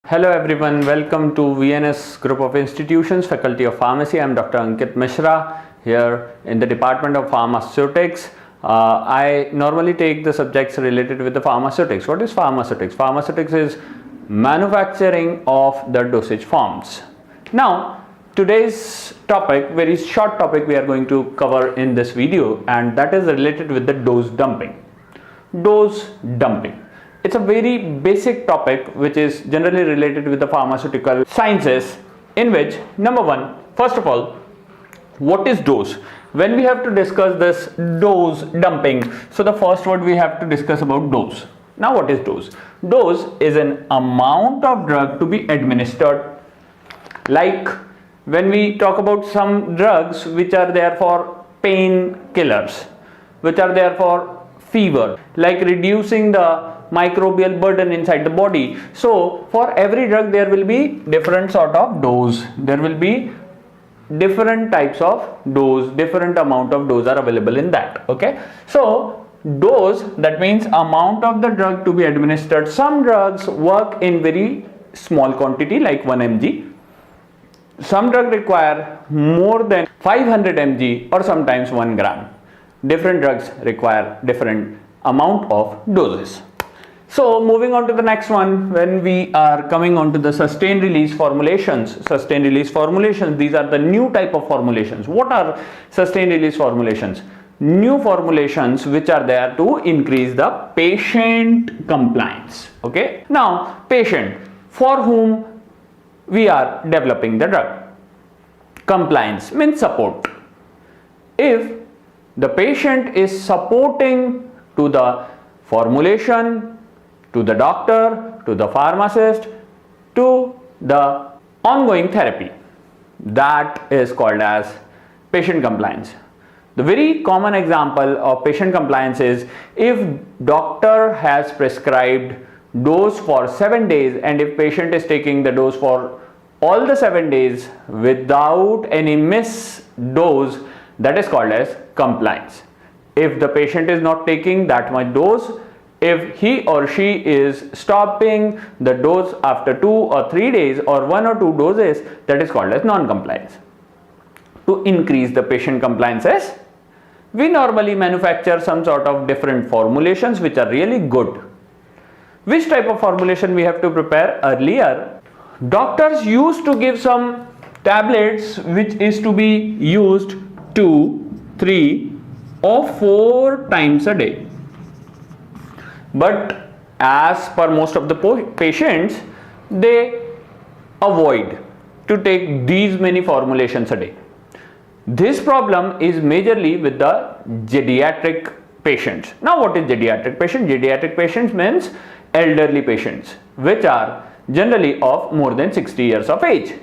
Hello everyone, welcome to VNS Group of Institutions, Faculty of Pharmacy. I am Dr. Ankit Mishra here in the Department of Pharmaceutics. I normally take the subjects related with the pharmaceutics. What is pharmaceutics? Pharmaceutics is manufacturing of the dosage forms. Now, today's topic, very short topic we are going to cover in this video, and that is related with the dose dumping. Dose dumping. It's a very basic topic which is generally related with the pharmaceutical sciences, in which number one, first of all, what is dose? When we have to discuss this dose dumping, so the first word we have to discuss about dose. Now what is dose? Dose is an amount of drug to be administered. Like when we talk about some drugs which are there for painkillers, which are there for fever, like reducing the microbial burden inside the body. So for every drug there will be different sort of dose. There will be different types of dose, different amount of dose are available in that. Okay, so dose, that means amount of the drug to be administered. Some drugs work in very small quantity like 1 mg. Some drug require more than 500 mg or sometimes 1 gram. Different drugs require different amount of doses. So moving on to the next one, when we are coming on to the sustained release formulations. Sustained release formulations, these are the new type of formulations. What are sustained release formulations? New formulations which are there to increase the patient compliance. Okay, now patient for whom we are developing the drug. Compliance means support. If the patient is supporting to the formulation, to the doctor, to the pharmacist, to the ongoing therapy, that is called as patient compliance. The very common example of patient compliance is if doctor has prescribed dose for 7 days, and if patient is taking the dose for all the 7 days without any miss dose, that is called as compliance. If the patient is not taking that much dose, if he or she is stopping the dose after 2 or 3 days or 1 or 2 doses, that is called as non-compliance. To increase the patient compliances, we normally manufacture some sort of different formulations which are really good. Which type of formulation we have to prepare? Earlier, doctors used to give some tablets which is to be used 2, 3 or 4 times a day. But as per most of the patients, they avoid to take these many formulations a day. This problem is majorly with the geriatric patients. Now what is geriatric patient? Geriatric patients means elderly patients which are generally of more than 60 years of age.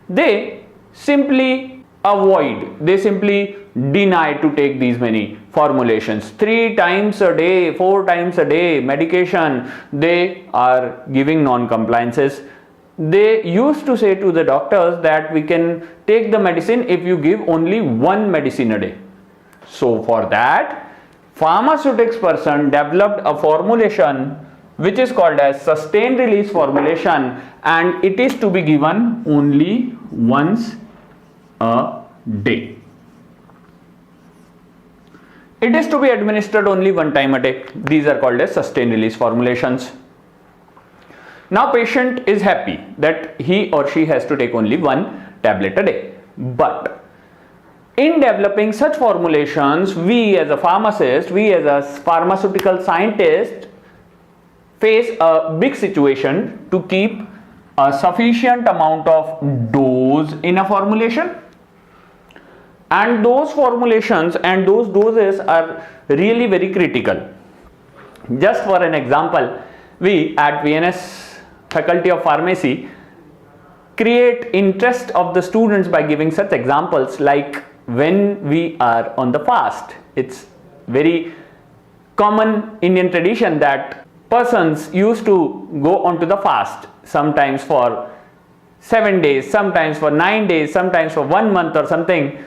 They simply avoid, they simply deny to take these many formulations. 3 times a day, 4 times a day medication, they are giving non-compliances. They used to say to the doctors that we can take the medicine if you give only 1 medicine a day. So for that, pharmaceutics person developed a formulation which is called as sustained release formulation, and it is to be given only once a day. It is to be administered only 1 time a day. These are called as sustained release formulations. Now patient is happy that he or she has to take only 1 tablet a day. But in developing such formulations, we as a pharmacist, we as a pharmaceutical scientist face a big situation to keep a sufficient amount of dose in a formulation. And those formulations and those doses are really very critical. Just for an example, we at VNS Faculty of Pharmacy create interest of the students by giving such examples, like when we are on the fast. It's very common Indian tradition that persons used to go onto the fast, sometimes for 7 days, sometimes for 9 days, sometimes for 1 month or something.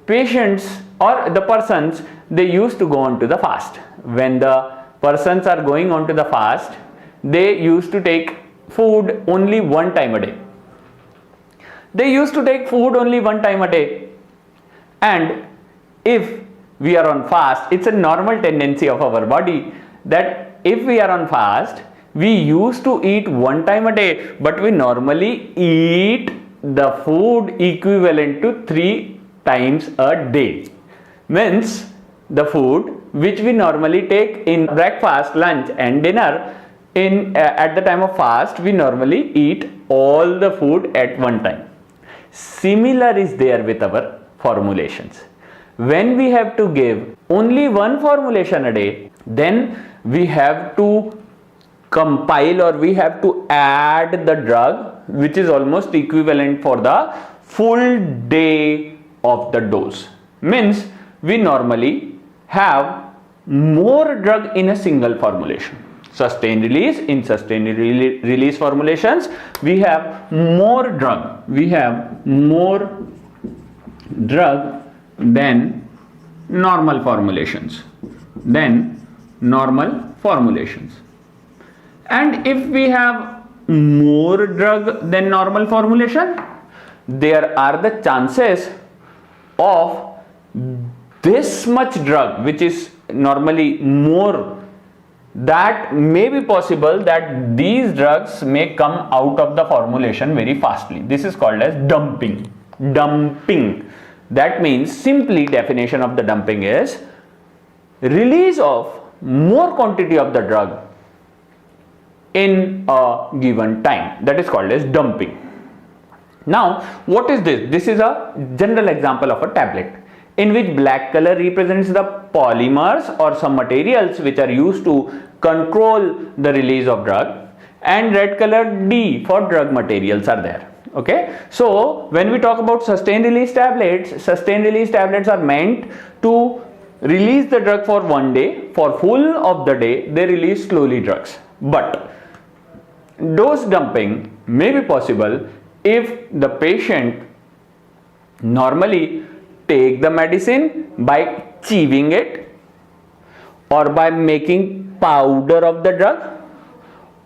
Patients or the persons, they used to go on to the fast. When the persons are going on to the fast, they used to take food only one time a day. They used to take food only one time a day. And if we are on fast, it's a normal tendency of our body that if we are on fast, we used to eat one time a day, but we normally eat the food equivalent to 3 times a day. Means the food which we normally take in breakfast, lunch and dinner, at the time of fast, we normally eat all the food at one time. Similar is there with our formulations. When we have to give only one formulation a day, then we have to compile or we have to add the drug which is almost equivalent for the full day of the dose. Means we normally have more drug in a single formulation. Sustained release, in sustained release formulations, we have more drug. We have more drug than normal formulations. And if we have more drug than normal formulation, there are the chances of this much drug, which is normally more, that may be possible that these drugs may come out of the formulation very fastly. This is called as dumping. That means, simply definition of the dumping is release of more quantity of the drug in a given time. That is called as dumping. Now, what is this? This is a general example of a tablet in which black color represents the polymers or some materials which are used to control the release of drug, and red color D for drug materials are there. Okay, so when we talk about sustained release tablets are meant to release the drug for one day. For full of the day, they release slowly drugs. But dose dumping may be possible if the patient normally take the medicine by chewing it or by making powder of the drug,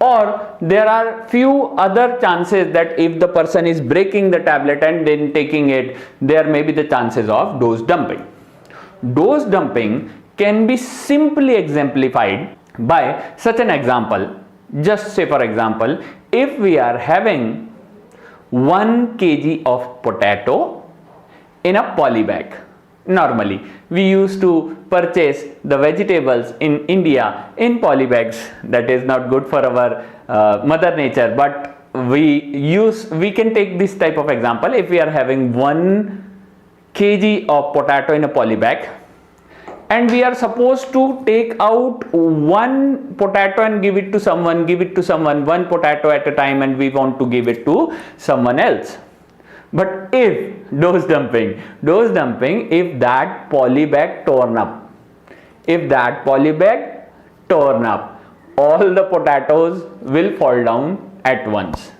or there are few other chances that if the person is breaking the tablet and then taking it, there may be the chances of dose dumping. Dose dumping can be simply exemplified by such an example. Just say, for example, if we are having 1 kg of potato in a poly bag. Normally, we used to purchase the vegetables in India in poly bags. That is not good for our mother nature, but we can take this type of example. If we are having 1 kg of potato in a poly bag, and we are supposed to take out 1 potato and give it to someone, 1 potato at a time, and we want to give it to someone else. But if dose dumping, if that poly bag torn up, all the potatoes will fall down at once.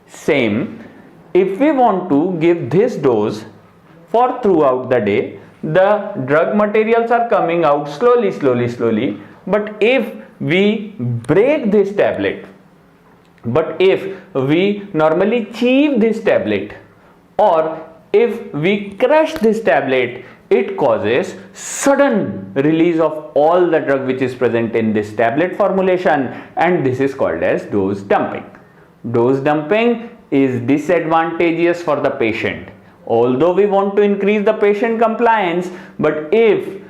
Same, if we want to give this dose for throughout the day, the drug materials are coming out slowly. But if we break this tablet, if we normally chew this tablet, or if we crush this tablet, it causes sudden release of all the drug which is present in this tablet formulation, and this is called as dose dumping. Dose dumping is disadvantageous for the patient. Although we want to increase the patient compliance, but if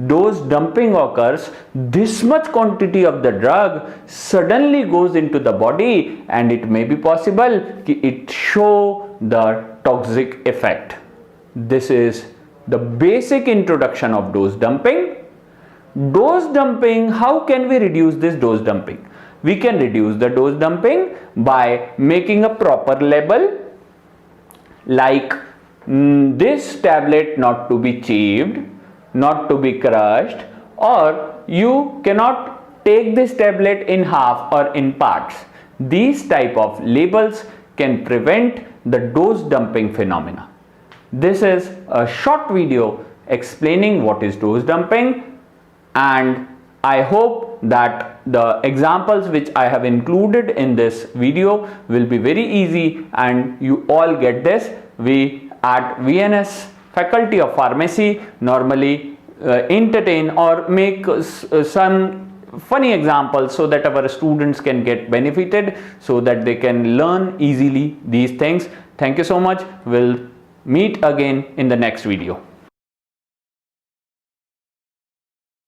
dose dumping occurs, this much quantity of the drug suddenly goes into the body, and it may be possible it show the toxic effect. This is the basic introduction of dose dumping. Dose dumping, how can we reduce this dose dumping? We can reduce the dose dumping by making a proper label, like this tablet not to be chewed, not to be crushed, or you cannot take this tablet in half or in parts. These type of labels can prevent the dose dumping phenomena. This is a short video explaining what is dose dumping, and I hope that the examples which I have included in this video will be very easy and you all get this. We at VNS Faculty of Pharmacy normally entertain or make some funny examples so that our students can get benefited, so that they can learn easily these things. Thank you so much. We'll meet again in the next video.